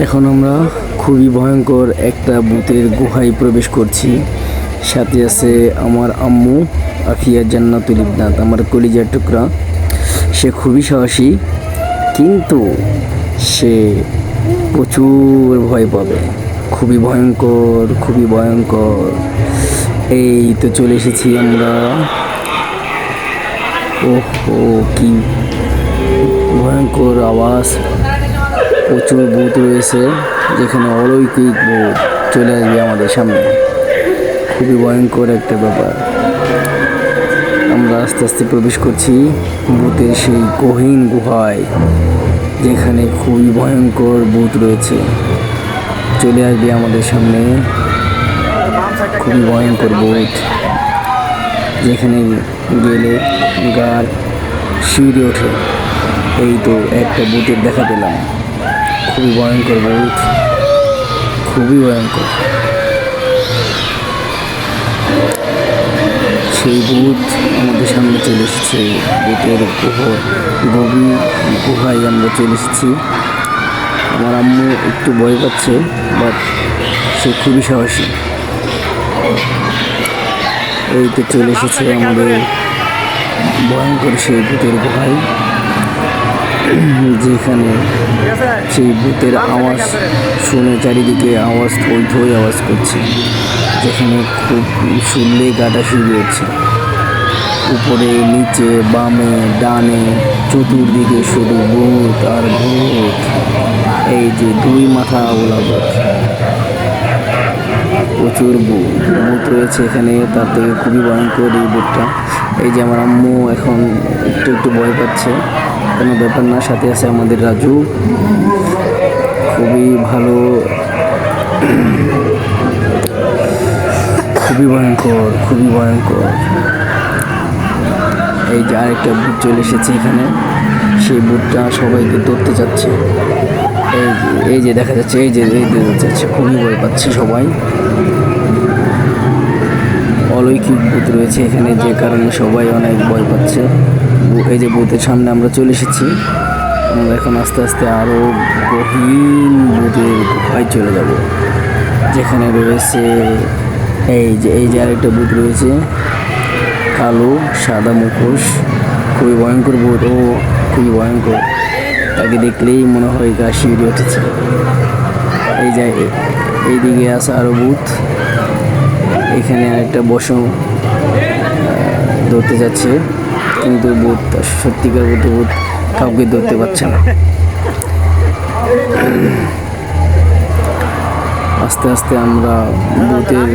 এখন আমরা খুবই ভয়ঙ্কর একটা ভূতের গুহায় প্রবেশ করছি। সাথে আছে আমার আম্মু আফিয়া জান্নাতুল ইবনাত, আমার কলিজার টুকরা। সে খুবই সাহসী, কিন্তু সে প্রচুর ভয় পাবে। খুবই ভয়ঙ্কর, খুবই ভয়ঙ্কর। এই তো চলে এসেছি আমরা। ওহো, কি ভয়ঙ্কর আওয়াজ! প্রচুর ভূত রয়েছে, যেখানে অলৌকিক ভূত চলে আসবে আমাদের সামনে। খুবই ভয়ঙ্কর একটা ব্যাপার। আমরা আস্তে আস্তে প্রবেশ করছি ভূতের সেই গহীন গুহায়, যেখানে খুবই ভয়ঙ্কর ভূত রয়েছে। চলে আসবে আমাদের সামনে খুবই ভয়ঙ্কর ভূত, যেখানে গেলে গার শিউরে ওঠে। এই তো একটা ভূতের দেখা পেলাম। খুবই ভয়ঙ্কর ভূত, খুবই ভয়ঙ্কর। সেই ভূত আমাদের সামনে চলে এসেছে। ভূতের গভীর গুহায় আমরা চলে এসেছি। আমার আম্মু একটু ভয় পাচ্ছে, বাট সে খুবই সাহসী। এই তো চলে এসেছে আমাদের ভয়ঙ্কর সেই ভূতের গুহায়, যেখানে সেই ভূতের আওয়াজ শুনে চারিদিকে আওয়াজ থই থই আওয়াজ করছে, যেখানে খুব শুনলে গাটা শিউরে উঠছে। উপরে নিচে বামে ডানে চতুর্দিকে শুধু ভূত আর ভূত। এই যে দুই মাথা ওলা ভূত, প্রচুর ভূত রয়েছে এখানে। তার থেকে খুবই ভয়ঙ্কর এই ভূতটা। এই যে আমার আম্মু এখন একটু একটু ভয় পাচ্ছে, কোনো ব্যাপার না। সাথে আছে আমাদের রাজু, খুবই ভালো, খুবই ভয়ঙ্কর, খুবই ভয়ঙ্কর। এই যে আরেকটা ভূত চলে এসেছে এখানে। সেই ভূতটা সবাইকে ধরতে যাচ্ছে। এই যে দেখা যাচ্ছে, এই যে যাচ্ছে, খুবই ভয় পাচ্ছে সবাই। অলৌকিক ভূত রয়েছে এখানে, যে কারণে সবাই অনেক ভয় পাচ্ছে। এই যে ভূতের সামনে আমরা চলে এসেছি। আমরা এখন আস্তে আস্তে আরও গহীন ভূতের গুহায় চলে যাব, যেখানে রয়েছে এই যে আরেকটা ভূত রয়েছে, কালো সাদা মুখোশ। খুবই ভয়ঙ্কর ভূত, ও খুবই ভয়ঙ্কর। তাকে দেখলেই মনে হয় গা শিউরে উঠেছে। এইদিকে আছে আরও ভূত। এখানে আরেকটা বসন ধরতে যাচ্ছে, কিন্তু ভূত সত্যিকার ভূত কাউকে ধরতে পারছে না। আস্তে আস্তে আমরা ভূতের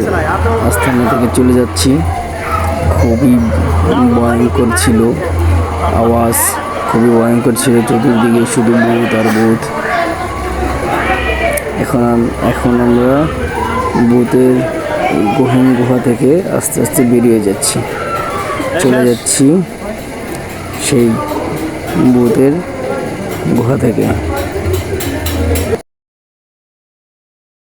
আস্থানা থেকে চলে যাচ্ছি। খুবই ভয়ঙ্কর ছিল আওয়াজ, খুবই ভয়ঙ্কর ছিল। চতুর্দিকে শুধু ভূত আর ভূত। এখন আমরা ভূতের গহীন গুহা থেকে আস্তে আস্তে বেরিয়ে যাচ্ছি, চলে যাচ্ছি সেই ভূতের গুহা থেকে।